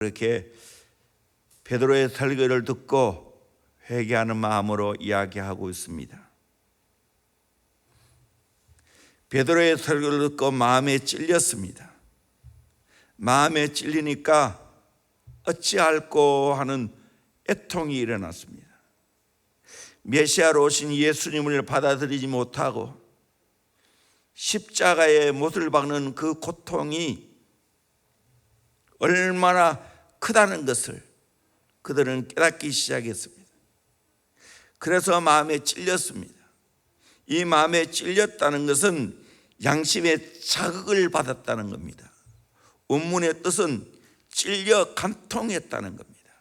그렇게 베드로의 설교를 듣고 회개하는 마음으로 이야기하고 있습니다. 베드로의 설교를 듣고 마음에 찔렸습니다. 마음에 찔리니까 어찌할꼬 하는 애통이 일어났습니다. 메시아로 오신 예수님을 받아들이지 못하고 십자가에 못을 박는 그 고통이 얼마나 크다는 것을 그들은 깨닫기 시작했습니다. 그래서 마음에 찔렸습니다. 이 마음에 찔렸다는 것은 양심의 자극을 받았다는 겁니다. 원문의 뜻은 찔려 간통했다는 겁니다.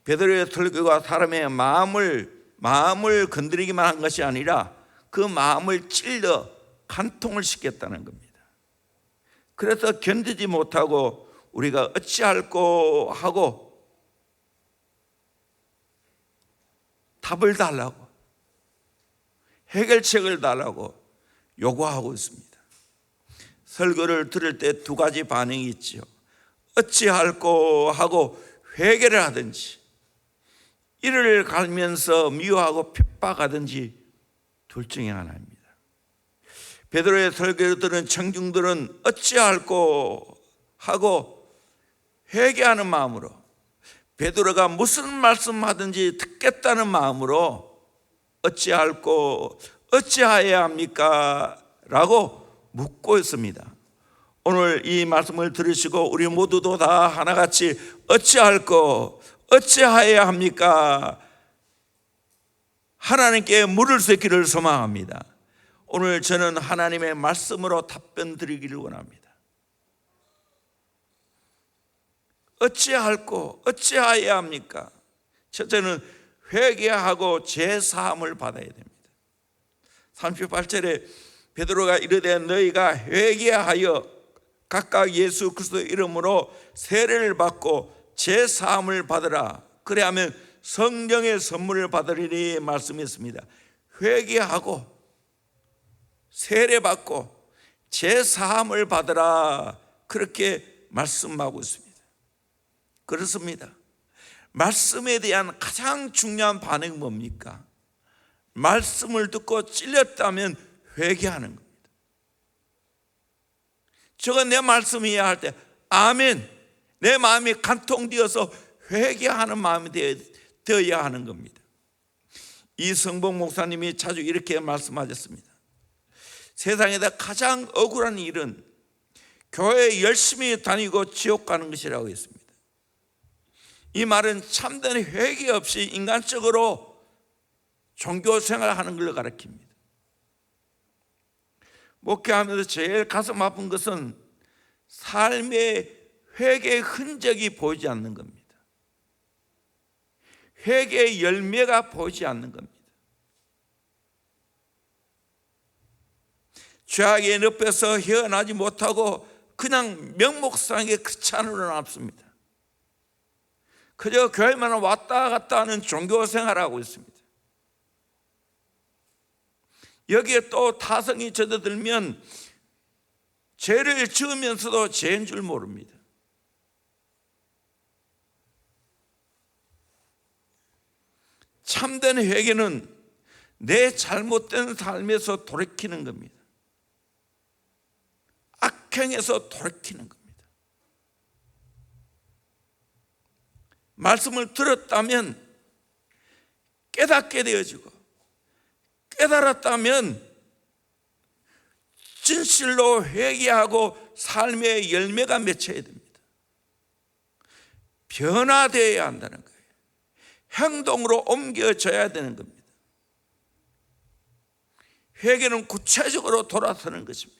베드로의 설교가 사람의 마음을 건드리기만 한 것이 아니라 그 마음을 찔러 간통을 시켰다는 겁니다. 그래서 견디지 못하고 우리가 어찌할꼬 하고 답을 달라고, 해결책을 달라고 요구하고 있습니다. 설교를 들을 때 두 가지 반응이 있죠. 어찌할꼬 하고 회개를 하든지, 이를 갈면서 미워하고 핍박하든지 둘 중에 하나입니다. 베드로의 설교를 들은 청중들은 어찌할꼬 하고 회개하는 마음으로, 베드로가 무슨 말씀하든지 듣겠다는 마음으로 어찌할꼬, 어찌하여야 합니까? 라고 묻고 있습니다. 오늘 이 말씀을 들으시고 우리 모두도 다 하나같이 어찌할꼬, 어찌하여야 합니까? 하나님께 물을 수 있기를 소망합니다. 오늘 저는 하나님의 말씀으로 답변 드리기를 원합니다. 어찌할꼬, 어찌하여야 합니까? 첫째는 회개하고 죄사함을 받아야 됩니다. 38절에 베드로가 이르되 너희가 회개하여 각각 예수 그리스도의 이름으로 세례를 받고 죄사함을 받으라. 그래야면 성령의 선물을 받으리니 말씀했습니다. 회개하고 세례 받고 죄사함을 받으라, 그렇게 말씀하고 있습니다. 그렇습니다. 말씀에 대한 가장 중요한 반응은 뭡니까? 말씀을 듣고 찔렸다면 회개하는 겁니다. 저건 내 말씀이야 할 때 아멘, 내 마음이 간통되어서 회개하는 마음이 되어야 하는 겁니다. 이성봉 목사님이 자주 이렇게 말씀하셨습니다. 세상에다 가장 억울한 일은 교회 열심히 다니고 지옥 가는 것이라고 했습니다. 이 말은 참된 회개 없이 인간적으로 종교 생활하는 걸 가리킵니다. 목회하면서 제일 가슴 아픈 것은 삶의 회개의 흔적이 보이지 않는 겁니다. 회개의 열매가 보이지 않는 겁니다. 죄악의 늪에서 헤어나지 못하고 그냥 명목상의 그 찬으로 남습니다. 그저 교회만 왔다 갔다 하는 종교 생활을 하고 있습니다. 여기에 또 타성이 젖어들면 죄를 지으면서도 죄인 줄 모릅니다. 참된 회개는 내 잘못된 삶에서 돌이키는 겁니다. 악행에서 돌이키는 겁니다. 말씀을 들었다면 깨닫게 되어지고, 깨달았다면 진실로 회개하고 삶의 열매가 맺혀야 됩니다. 변화되어야 한다는 거예요. 행동으로 옮겨져야 되는 겁니다. 회개는 구체적으로 돌아서는 것입니다.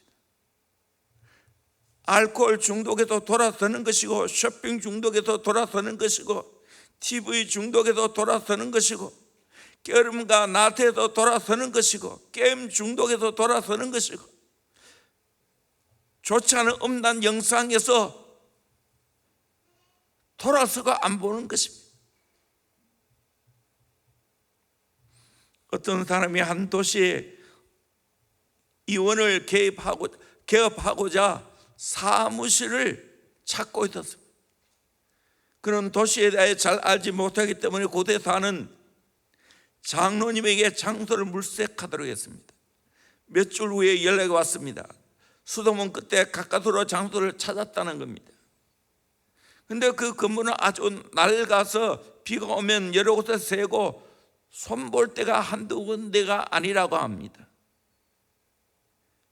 알코올 중독에도 돌아서는 것이고, 쇼핑 중독에도 돌아서는 것이고, TV 중독에도 돌아서는 것이고, 게으름과 나태에도 돌아서는 것이고, 게임 중독에도 돌아서는 것이고, 좋지 않은 음란 영상에서 돌아서고 안 보는 것입니다. 어떤 사람이 한 도시에 이원을 개업하고자 사무실을 찾고 있었습니다. 그는 도시에 대해 잘 알지 못하기 때문에 고대사는 장로님에게 장소를 물색하도록 했습니다. 몇 줄 후에 연락이 왔습니다. 수도문 끝에 가까스로 장소를 찾았다는 겁니다. 근데 그 건물은 아주 낡아서 비가 오면 여러 곳에 새고 손볼 데가 한두 군데가 아니라고 합니다.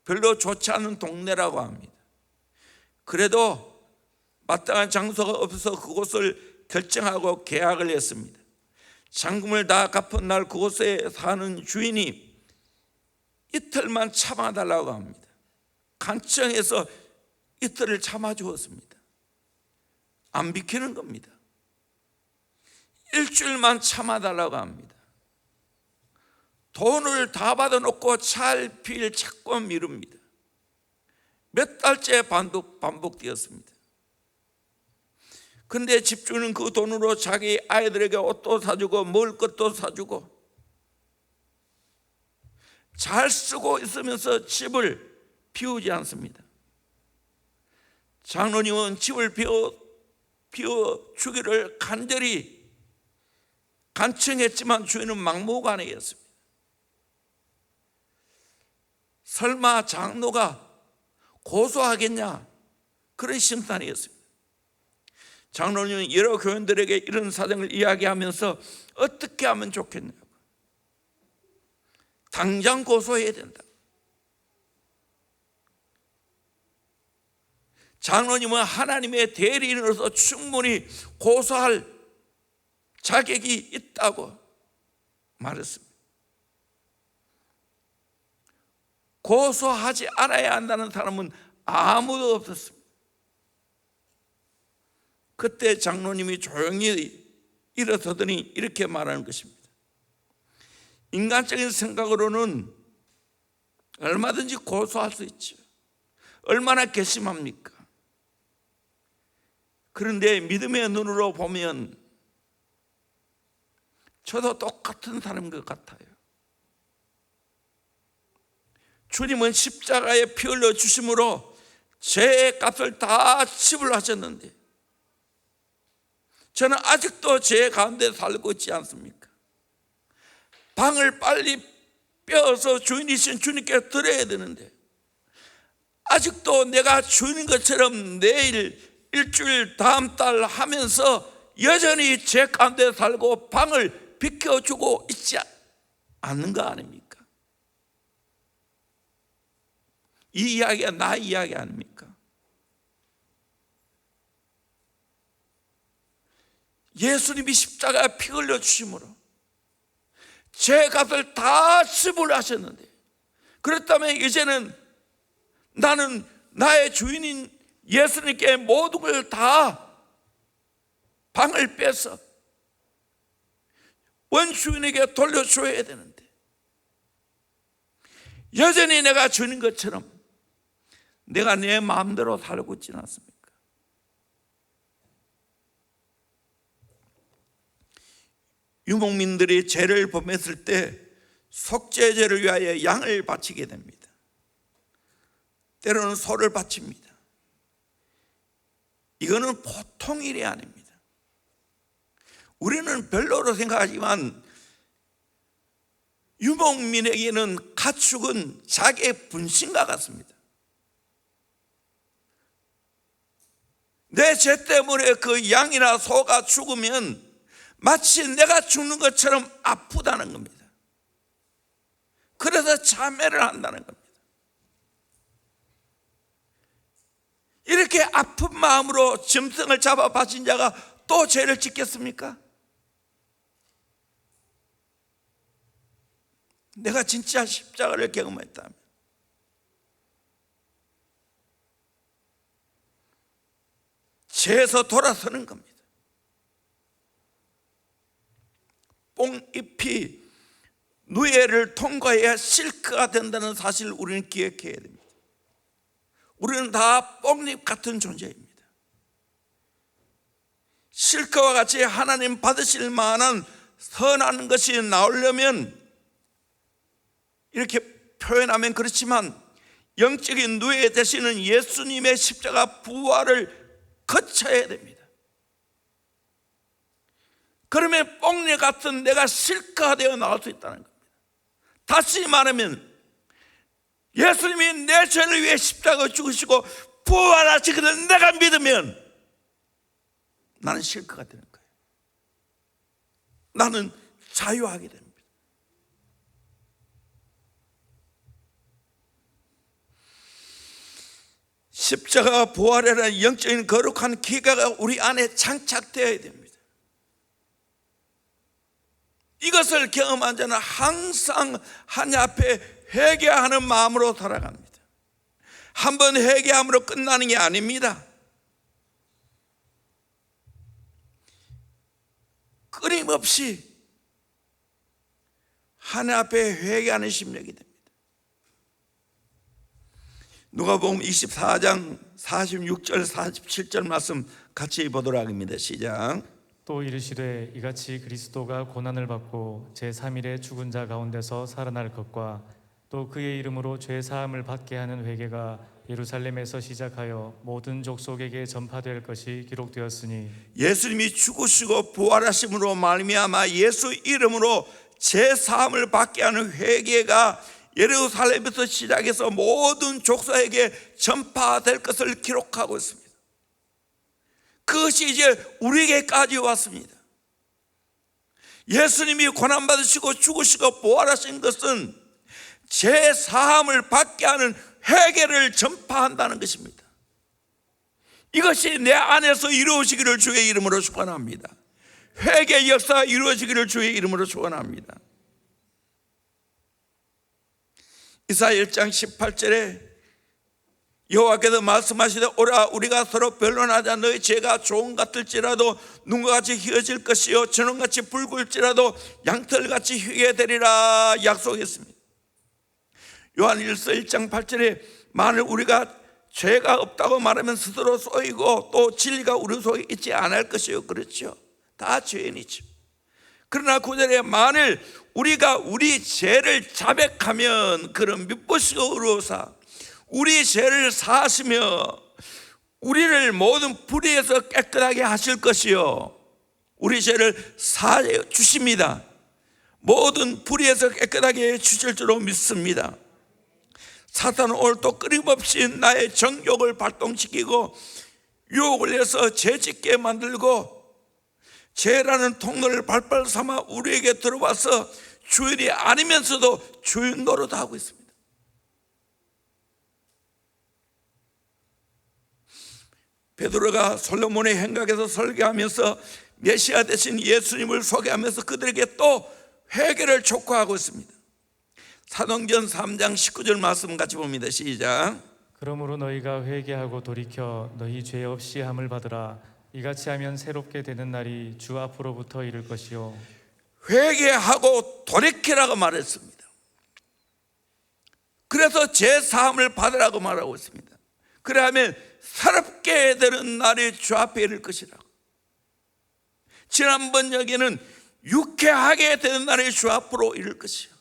별로 좋지 않은 동네라고 합니다. 그래도 마땅한 장소가 없어서 그곳을 결정하고 계약을 했습니다. 잔금을 다 갚은 날 그곳에 사는 주인이 이틀만 참아달라고 합니다. 간청해서 이틀을 참아주었습니다. 안 비키는 겁니다. 일주일만 참아달라고 합니다. 돈을 다 받아놓고 찰필 찾고 미룹니다. 몇 달째 반복되었습니다. 그런데 집주인은 그 돈으로 자기 아이들에게 옷도 사주고 먹을 것도 사주고 잘 쓰고 있으면서 집을 비우지 않습니다. 장로님은 집을 비워주기를 간절히 간청했지만 주인은 막무가내였습니다. 설마 장로가 고소하겠냐, 그런 심산이었습니다. 장로님은 여러 교인들에게 이런 사정을 이야기하면서 어떻게 하면 좋겠냐고, 당장 고소해야 된다. 장로님은 하나님의 대리인으로서 충분히 고소할 자격이 있다고 말했습니다. 고소하지 않아야 한다는 사람은 아무도 없었습니다. 그때 장로님이 조용히 일어서더니 이렇게 말하는 것입니다. 인간적인 생각으로는 얼마든지 고소할 수 있죠. 얼마나 괘씸합니까? 그런데 믿음의 눈으로 보면 저도 똑같은 사람인 것 같아요. 주님은 십자가에 피 흘려 주심으로 죄의 값을 다 지불하셨는데 저는 아직도 죄 가운데 살고 있지 않습니까? 방을 빨리 빼어서 주인이신 주님께 드려야 되는데 아직도 내가 주인인 것처럼 내일, 일주일, 다음 달 하면서 여전히 죄 가운데 살고 방을 비켜주고 있지 않는 거 아닙니까? 이 이야기가 나 이야기 아닙니까? 예수님이 십자가에 피 흘려 주심으로 죄 값을 다 지불하셨는데, 그렇다면 이제는 나는 나의 주인인 예수님께 모든 걸 다 방을 빼서 원주인에게 돌려줘야 되는데 여전히 내가 주인 것처럼 내가 내 마음대로 살고 있지는 않습니까? 유목민들이 죄를 범했을 때 속죄제를 위하여 양을 바치게 됩니다. 때로는 소를 바칩니다. 이거는 보통 일이 아닙니다. 우리는 별로로 생각하지만 유목민에게는 가축은 자기의 분신과 같습니다. 내 죄 때문에 그 양이나 소가 죽으면 마치 내가 죽는 것처럼 아프다는 겁니다. 그래서 자매를 한다는 겁니다. 이렇게 아픈 마음으로 짐승을 잡아 바친 자가 또 죄를 짓겠습니까? 내가 진짜 십자가를 경험했다면 죄에서 돌아서는 겁니다. 뽕잎이 누에를 통과해야 실크가 된다는 사실을 우리는 기억해야 됩니다. 우리는 다 뽕잎 같은 존재입니다. 실크와 같이 하나님 받으실 만한 선한 것이 나오려면 이렇게 표현하면 그렇지만 영적인 누에 되시는 예수님의 십자가 부활을 거쳐야 됩니다. 그러면 뽕녀 같은 내가 실과되어 나올 수 있다는 겁니다. 다시 말하면 예수님이 내 죄를 위해 십자가에 죽으시고 부활하시거든 내가 믿으면 나는 실과가 되는 거예요. 나는 자유하게 됩니다. 십자가 부활이라는 영적인 거룩한 기가가 우리 안에 장착되어야 됩니다. 이것을 경험한 자는 항상 하나님 앞에 회개하는 마음으로 살아갑니다. 한번 회개함으로 끝나는 게 아닙니다. 끊임없이 하나님 앞에 회개하는 심령이 됩니다. 누가복음 24장 46절 47절 말씀 같이 보도록 합니다. 시작. 또 이르시되 이같이 그리스도가 고난을 받고 제3일에 죽은 자 가운데서 살아날 것과 또 그의 이름으로 죄 사함을 받게 하는 회개가 예루살렘에서 시작하여 모든 족속에게 전파될 것이 기록되었으니 예수님이 죽으시고 부활하심으로 말미암아 예수 이름으로 죄 사함을 받게 하는 회개가 예루살렘에서 시작해서 모든 족속에게 전파될 것을 기록하고 있습니다. 그것이 이제 우리에게까지 왔습니다. 예수님이 고난받으시고 죽으시고 부활하신 것은 죄 사함을 받게 하는 회개를 전파한다는 것입니다. 이것이 내 안에서 이루어지기를 주의 이름으로 축원합니다. 회개 역사가 이루어지기를 주의 이름으로 축원합니다. 이사야 1장 18절에 여호와께서 말씀하시되 오라 우리가 서로 변론하자. 너희 죄가 종 같을지라도 눈과 같이 희어질 것이요 전원같이 붉을지라도 양털같이 희게 되리라 약속했습니다. 요한일서 1장 8절에 만일 우리가 죄가 없다고 말하면 스스로 쏘이고 또 진리가 우리 속에 있지 않을 것이요. 그렇죠, 다 죄인이죠. 그러나 9절에 만일 우리가 우리 죄를 자백하면 그런 미쁘시고 의로우사 우리 죄를 사하시며 우리를 모든 불의에서 깨끗하게 하실 것이요 우리 죄를 사해 주십니다. 모든 불의에서 깨끗하게 해 주실 줄로 믿습니다. 사탄은 오늘 또 끊임없이 나의 정욕을 발동시키고 유혹을 해서 죄짓게 만들고 죄라는 통로를 발발 삼아 우리에게 들어와서 주인이 아니면서도 주인 노릇하고 있습니다. 베드로가 솔로몬의 행각에서 설교하면서 메시아 대신 예수님을 소개하면서 그들에게 또 회개를 촉구하고 있습니다. 사도행전 3장 19절 말씀 같이 봅니다. 시작. 그러므로 너희가 회개하고 돌이켜 너희 죄 없이 함을 받으라. 이같이 하면 새롭게 되는 날이 주 앞으로부터 이를 것이요 회개하고 돌이키라고 말했습니다. 그래서 죄 사함을 받으라고 말하고 있습니다. 그러면 새롭게 되는 날이 주 앞에 이를 것이라고. 지난번 여기는 유쾌하게 되는 날이 주 앞으로 이를 것이요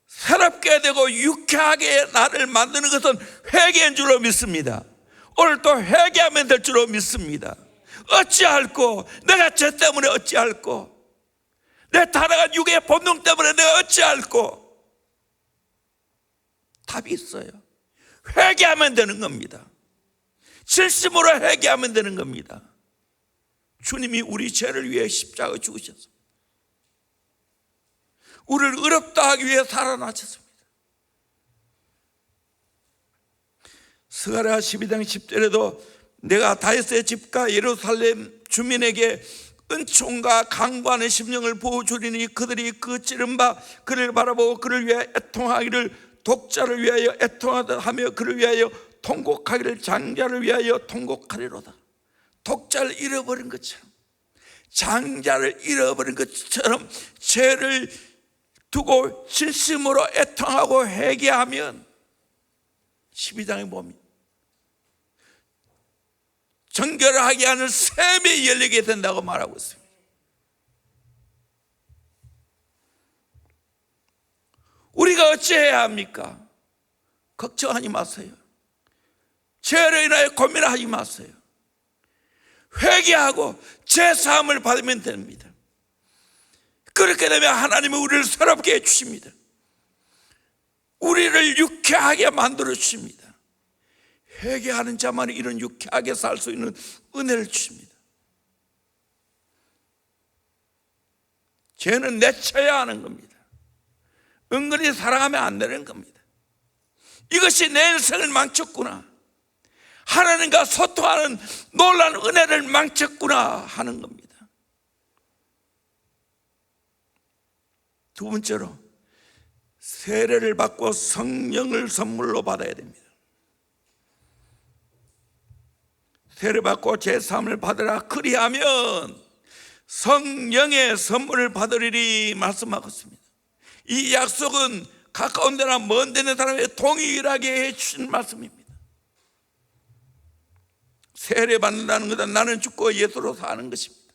새롭게 되고 유쾌하게 나를 만드는 것은 회개인 줄로 믿습니다. 오늘 또 회개하면 될 줄로 믿습니다. 어찌할꼬 내가 죄 때문에 어찌할꼬 내 타락한 육의 본능 때문에 내가 어찌할꼬 답이 있어요. 회개하면 되는 겁니다. 진심으로 회개하면 되는 겁니다. 주님이 우리 죄를 위해 십자가에 죽으셨습니다. 우리를 의롭다 하기 위해 살아나셨습니다. 스가랴 12장 10절에도 내가 다윗의 집과 예루살렘 주민에게 은총과 강구하는 심령을 부어주리니 그들이 그 찌른바 그를 바라보고 그를 위하여 애통하기를 독자를 위하여 애통하며 그를 위하여 통곡하기를 장자를 위하여 통곡하리로다. 독자를 잃어버린 것처럼 장자를 잃어버린 것처럼 죄를 두고 진심으로 애통하고 회개하면 12장에 보면 정결하게 하는 샘이 열리게 된다고 말하고 있습니다. 우리가 어찌해야 합니까? 걱정하지 마세요. 죄로 인하여 고민하지 마세요. 회개하고 제사함을 받으면 됩니다. 그렇게 되면 하나님은 우리를 새롭게 해주십니다. 우리를 유쾌하게 만들어 주십니다. 회개하는 자만이 이런 유쾌하게 살 수 있는 은혜를 주십니다. 죄는 내쳐야 하는 겁니다. 은근히 살아가면 안 되는 겁니다. 이것이 내 인생을 망쳤구나, 하나님과 소통하는 놀라운 은혜를 망쳤구나 하는 겁니다. 두 번째로, 세례를 받고 성령을 선물로 받아야 됩니다. 세례받고 제3을 받으라, 그리하면 성령의 선물을 받으리니 말씀하고 있습니다. 이 약속은 가까운 데나 먼 데는 사람에 동일하게 해주신 말씀입니다. 세례받는다는 것은 나는 죽고 예수로 사는 것입니다.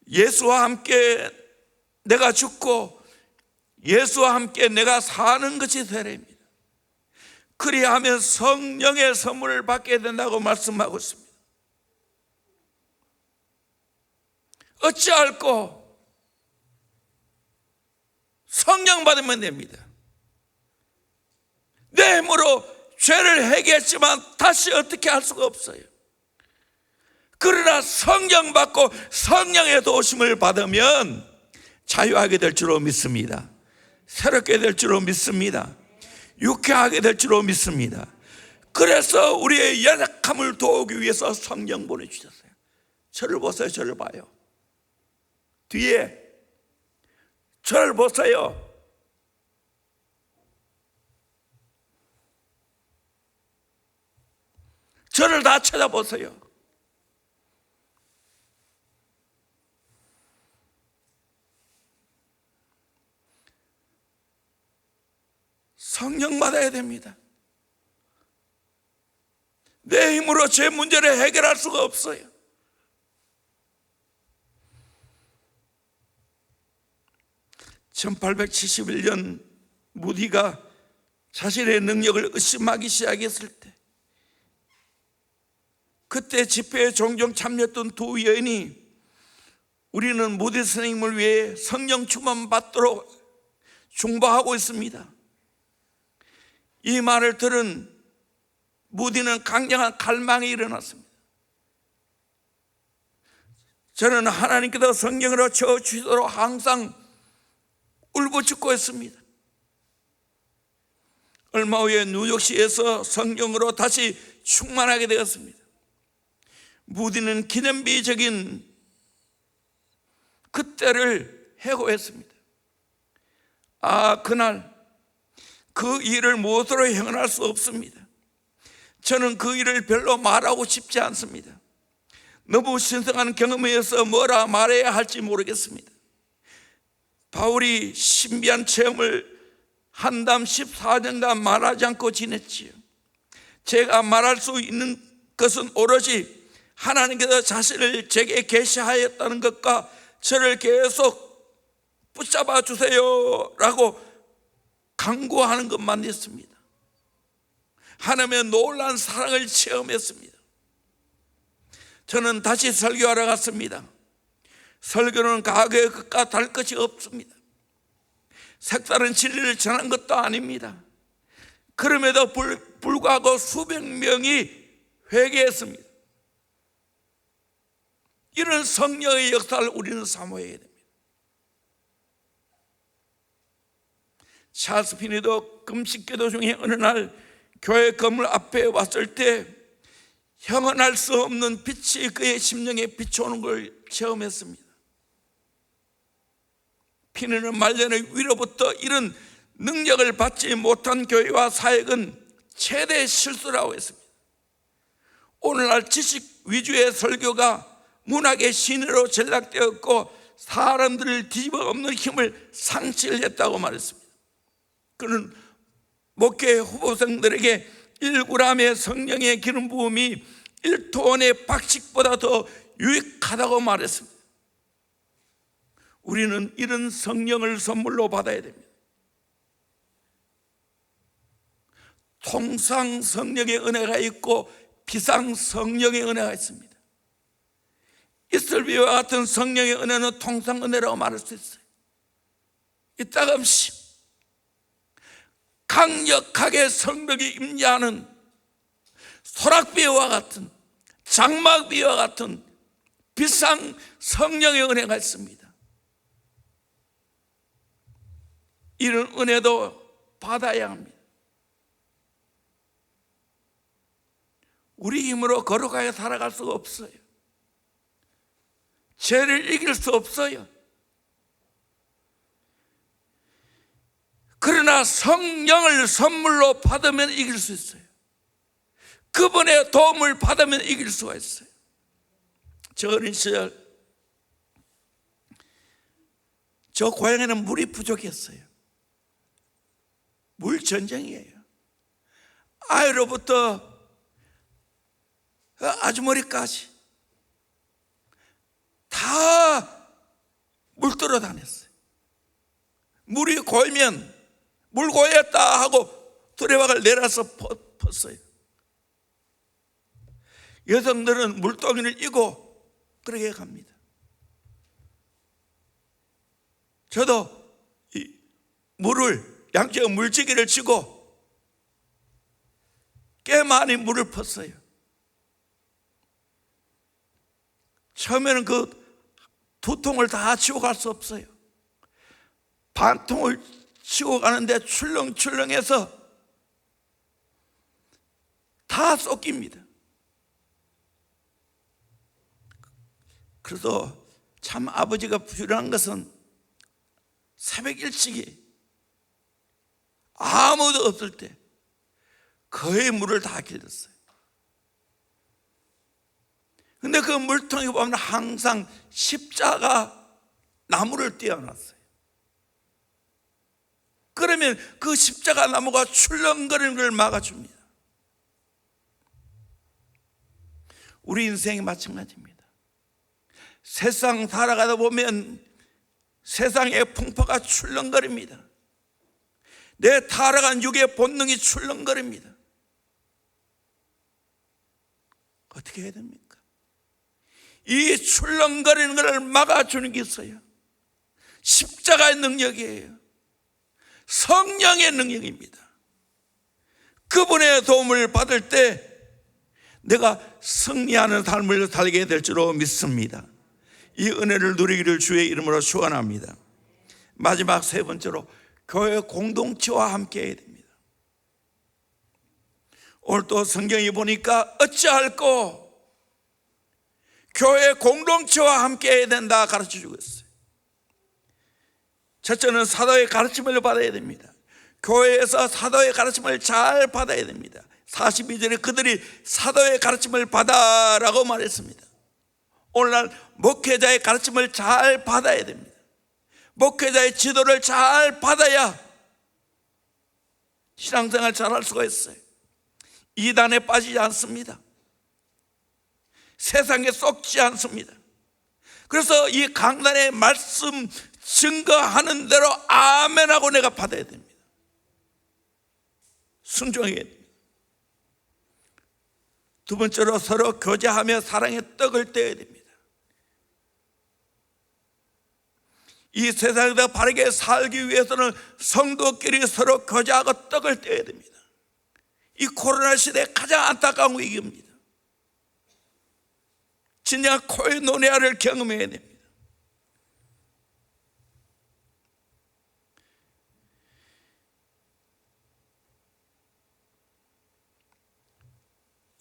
예수와 함께 내가 죽고 예수와 함께 내가 사는 것이 세례입니다. 그리하면 성령의 선물을 받게 된다고 말씀하고 있습니다. 어찌할꼬? 성령 받으면 됩니다. 내 힘으로 죄를 해결했지만 다시 어떻게 할 수가 없어요. 그러나 성령 받고 성령의 도우심을 받으면 자유하게 될 줄로 믿습니다. 새롭게 될 줄로 믿습니다. 유쾌하게 될 줄로 믿습니다. 그래서 우리의 연약함을 도우기 위해서 성령 보내주셨어요. 저를 보세요. 저를 봐요. 뒤에 저를 보세요. 저를 다 찾아보세요. 성령 받아야 됩니다. 내 힘으로 제 문제를 해결할 수가 없어요. (1871년) 무디가 자신의 능력을 의심하기 시작했을 때, 그때 집회에 종종 참여했던 두 여인이 우리는 무디 선생님을 위해 성령 충만 받도록 중보하고 있습니다. 이 말을 들은 무디는 강력한 갈망이 일어났습니다. 저는 하나님께서 성령으로 채워주시도록 항상 울부짖고 했습니다. 얼마 후에 뉴욕시에서 성령으로 다시 충만하게 되었습니다. 무디는 기념비적인 그때를 해고했습니다. 그날 그 일을 무엇으로 형언할 수 없습니다. 저는 그 일을 별로 말하고 싶지 않습니다. 너무 신성한 경험이어서 뭐라 말해야 할지 모르겠습니다. 바울이 신비한 체험을 한담 14년간 말하지 않고 지냈지요. 제가 말할 수 있는 것은 오로지 하나님께서 자신을 제게 계시하였다는 것과 저를 계속 붙잡아 주세요 라고 간구하는 것만 했습니다. 하나님의 놀라운 사랑을 체험했습니다. 저는 다시 설교하러 갔습니다. 설교는 과거의 것과 다를 것이 없습니다. 색다른 진리를 전한 것도 아닙니다. 그럼에도 불구하고 수백 명이 회개했습니다. 이런 성령의 역사를 우리는 사모해야 됩니다. 찰스 피니도 금식기도 중에 어느 날 교회 건물 앞에 왔을 때 형언할 수 없는 빛이 그의 심령에 비춰오는 걸 체험했습니다. 피니는 말년의 위로부터 이런 능력을 받지 못한 교회와 사역은 최대 실수라고 했습니다. 오늘날 지식 위주의 설교가 문학의 신으로 전락되었고 사람들을 뒤집어 엎는 힘을 상실했다고 말했습니다. 그는 목회 후보생들에게 1g의 성령의 기름 부음이 1톤의 박식보다 더 유익하다고 말했습니다. 우리는 이런 성령을 선물로 받아야 됩니다. 통상 성령의 은혜가 있고 비상 성령의 은혜가 있습니다. 이슬비와 같은 성령의 은혜는 통상 은혜라고 말할 수 있어요. 이따금씩 강력하게 성령이 임재하는 소락비와 같은, 장막비와 같은 비상 성령의 은혜가 있습니다. 이런 은혜도 받아야 합니다. 우리 힘으로 거룩하게 살아갈 수가 없어요. 죄를 이길 수 없어요. 그러나 성령을 선물로 받으면 이길 수 있어요. 그분의 도움을 받으면 이길 수가 있어요. 저 어린 시절 저 고향에는 물이 부족했어요. 물 전쟁이에요. 아이로부터 아주머니까지 다 물들어 다녔어요. 물이 고이면 물 고였다 하고 두레박을 내려서 펐어요. 여성들은 물동이를 이고 그렇게 갑니다. 저도 이 물을 양쪽 물지기를 쥐고 꽤 많이 물을 펐어요. 처음에는 그 두 통을 다 치고 갈 수 없어요. 반 통을 치고 가는데 출렁출렁해서 다 쏟깁니다. 그래서 참 아버지가 부유한 것은 새벽 일찍이 아무도 없을 때 거의 물을 다 길렀어요. 근데 그 물통에 보면 항상 십자가 나무를 띄워놨어요. 그러면 그 십자가 나무가 출렁거리는 걸 막아줍니다. 우리 인생이 마찬가지입니다. 세상 살아가다 보면 세상의 풍파가 출렁거립니다. 내 타락한 육의 본능이 출렁거립니다. 어떻게 해야 됩니까? 이 출렁거리는 것을 막아주는 게 있어요. 십자가의 능력이에요. 성령의 능력입니다. 그분의 도움을 받을 때 내가 승리하는 삶을 살게 될 줄로 믿습니다. 이 은혜를 누리기를 주의 이름으로 축원합니다. 마지막 세 번째로 교회 공동체와 함께 해야 됩니다. 오늘 또 성경에 보니까 어찌할꼬 교회 공동체와 함께 해야 된다 가르쳐주고 있어요. 첫째는 사도의 가르침을 받아야 됩니다. 교회에서 사도의 가르침을 잘 받아야 됩니다. 42절에 그들이 사도의 가르침을 받아라고 말했습니다. 오늘날 목회자의 가르침을 잘 받아야 됩니다. 목회자의 지도를 잘 받아야 신앙생활 잘 할 수가 있어요. 이단에 빠지지 않습니다. 세상에 속지 않습니다. 그래서 이 강단의 말씀 증거하는 대로 아멘하고 내가 받아야 됩니다. 순종해야 됩니다. 두 번째로 서로 교제하며 사랑의 떡을 떼어야 됩니다. 이 세상에서 바르게 살기 위해서는 성도끼리 서로 교제하고 떡을 떼어야 됩니다. 이 코로나 시대에 가장 안타까운 위기입니다. 진짜 코이노니아를 경험해야 됩니다.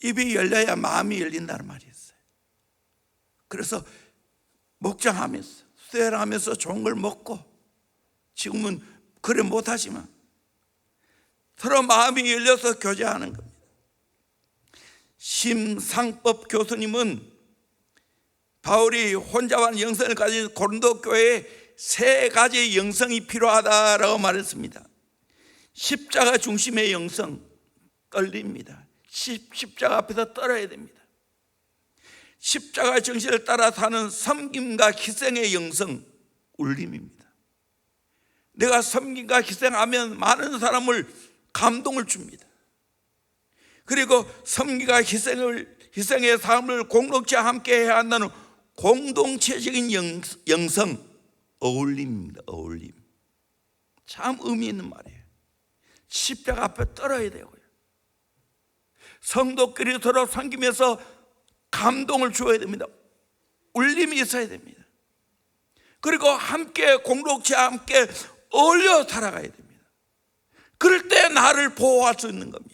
입이 열려야 마음이 열린다는 말이 있어요. 그래서 목장하면서 수혜하면서 좋은 걸 먹고, 지금은 그래 못하지만 서로 마음이 열려서 교제하는 겁니다. 심상법 교수님은 바울이 혼자만 영성을 가진 고린도 교회에 세 가지 영성이 필요하다라고 말했습니다. 십자가 중심의 영성, 떨립니다. 십자가 앞에서 떨어야 됩니다. 십자가 정신을 따라 사는 섬김과 희생의 영성, 울림입니다. 내가 섬김과 희생하면 많은 사람을 감동을 줍니다. 그리고 섬기가 희생의 삶을 공동체 함께 해야 한다는 공동체적인 영성, 어울림입니다. 어울림. 참 의미 있는 말이에요. 십자가 앞에 떨어야 되고요. 성도끼리 서로 섬기면서 감동을 주어야 됩니다. 울림이 있어야 됩니다. 그리고 함께 공동체 함께 어울려 살아가야 됩니다. 그럴 때 나를 보호할 수 있는 겁니다.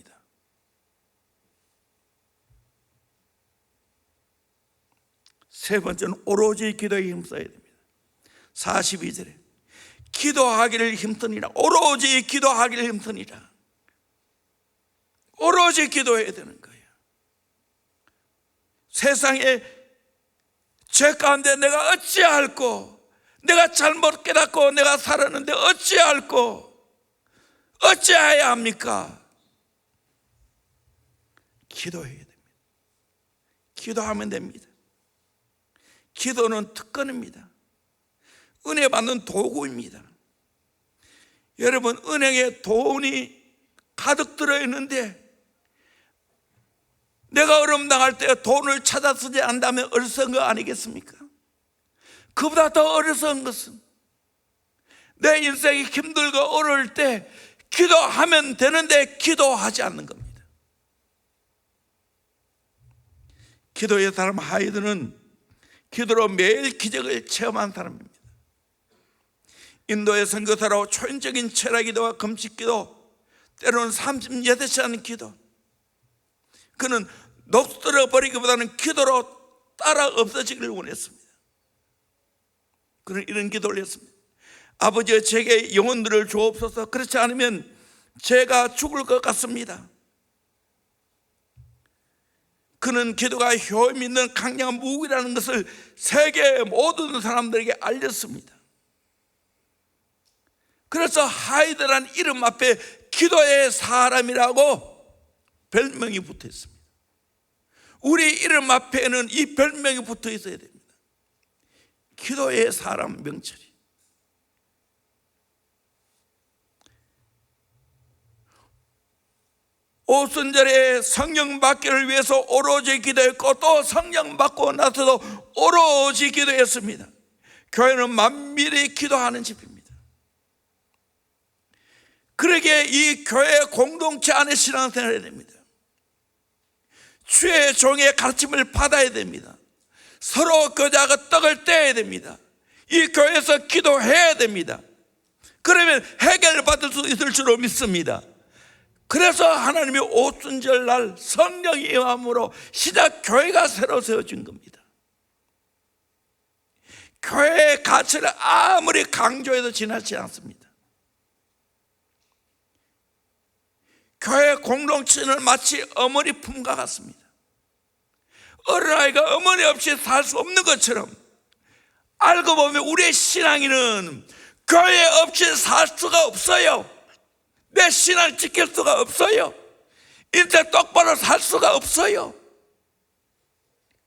세 번째는 오로지 기도에 힘써야 됩니다. 42절에 기도하기를 힘쓰니라. 오로지 기도하기를 힘쓰니라. 오로지 기도해야 되는 거예요. 세상에 죄 가운데 내가 어찌할꼬, 내가 잘못 깨닫고 내가 살았는데 어찌할꼬, 어찌해야 합니까? 기도해야 됩니다. 기도하면 됩니다. 기도는 특권입니다. 은혜 받는 도구입니다. 여러분, 은행에 돈이 가득 들어있는데 내가 어려움 당할 때 돈을 찾아 쓰지 않다면 어리석은 거 아니겠습니까? 그보다 더 어리석은 것은 내 인생이 힘들고 어려울 때 기도하면 되는데 기도하지 않는 겁니다. 기도의 사람 하이드는 기도로 매일 기적을 체험한 사람입니다. 인도의 선교사로 초인적인 철학기도와 금식기도, 때로는 38시간 기도, 그는 녹슬어 버리기보다는 기도로 따라 없어지기를 원했습니다. 그는 이런 기도를 했습니다. 아버지여, 제게 영혼들을 주옵소서. 그렇지 않으면 제가 죽을 것 같습니다. 그는 기도가 효임 있는 강력한 무기라는 것을 세계 모든 사람들에게 알렸습니다. 그래서 하이드라는 이름 앞에 기도의 사람이라고 별명이 붙어 있습니다. 우리 이름 앞에는 이 별명이 붙어 있어야 됩니다. 기도의 사람 명철이. 오순절에 성령 받기를 위해서 오로지 기도했고, 또 성령 받고 나서도 오로지 기도했습니다. 교회는 만밀히 기도하는 집입니다. 그러기에 이 교회 공동체 안에 신앙생활을 해야 됩니다. 주의 종의 가르침을 받아야 됩니다. 서로 교제하고 떡을 떼야 됩니다. 이 교회에서 기도해야 됩니다. 그러면 해결을 받을 수 있을 줄로 믿습니다. 그래서 하나님이 오순절 날 성령이 임함으로 시작 교회가 새로 세워진 겁니다. 교회의 가치를 아무리 강조해도 지나지 않습니다. 교회 공동체는 마치 어머니 품과 같습니다. 어린아이가 어머니 없이 살 수 없는 것처럼, 알고 보면 우리의 신앙인은 교회 없이 살 수가 없어요. 내 신앙 지킬 수가 없어요. 인생 똑바로 살 수가 없어요.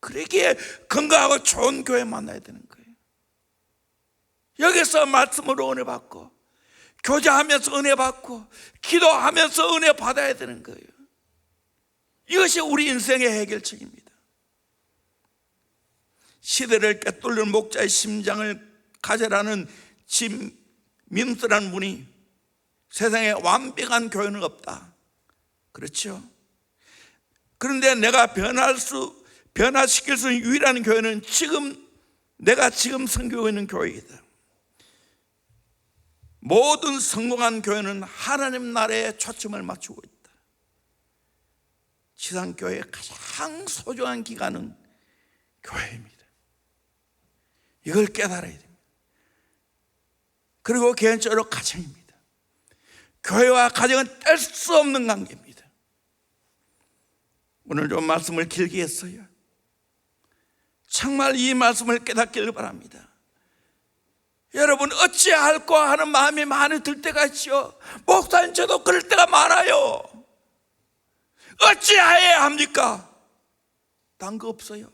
그러기에 건강하고 좋은 교회 만나야 되는 거예요. 여기서 말씀으로 은혜 받고, 교제하면서 은혜 받고, 기도하면서 은혜 받아야 되는 거예요. 이것이 우리 인생의 해결책입니다. 시대를 꿰뚫는 목자의 심장을 가져라는 짐 민스라는 분이 세상에 완벽한 교회는 없다, 그렇죠? 그런데 내가 변화시킬 수 있는 유일한 교회는 내가 지금 섬기고 있는 교회이다. 모든 성공한 교회는 하나님 나라에 초점을 맞추고 있다. 지상교회의 가장 소중한 기관은 교회입니다. 이걸 깨달아야 됩니다. 그리고 개인적으로 가정입니다. 교회와 가정은 뗄 수 없는 관계입니다. 오늘 좀 말씀을 길게 했어요. 정말 이 말씀을 깨닫기를 바랍니다. 여러분, 어찌할꼬 하는 마음이 많이 들 때가 있죠. 목사님, 저도 그럴 때가 많아요. 어찌해야 합니까? 딴 거 없어요.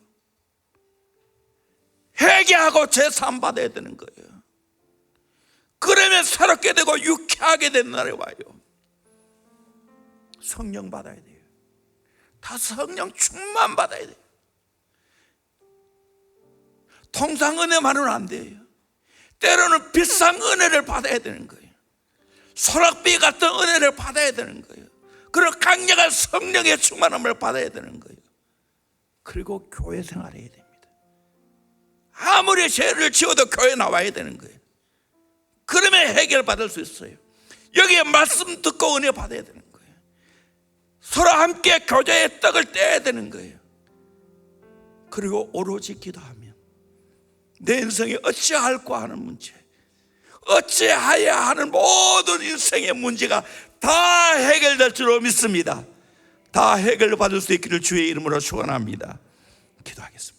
회개하고 제사함 받아야 되는 거예요. 그러면 새롭게 되고 유쾌하게 되는 날이 와요. 성령 받아야 돼요. 다 성령 충만 받아야 돼요. 통상 은혜만은 안 돼요. 때로는 비싼 은혜를 받아야 되는 거예요. 소낙비 같은 은혜를 받아야 되는 거예요. 그리고 강력한 성령의 충만함을 받아야 되는 거예요. 그리고 교회 생활해야 됩니다. 아무리 죄를 지어도 교회 나와야 되는 거예요. 그러면 해결받을 수 있어요. 여기에 말씀 듣고 은혜 받아야 되는 거예요. 서로 함께 교제의 떡을 떼야 되는 거예요. 그리고 오로지 기도하면 내 인생에 어찌할까 하는 문제, 어찌해야 하는 모든 인생의 문제가 다 해결될 줄로 믿습니다. 다 해결받을 수 있기를 주의 이름으로 축원합니다. 기도하겠습니다.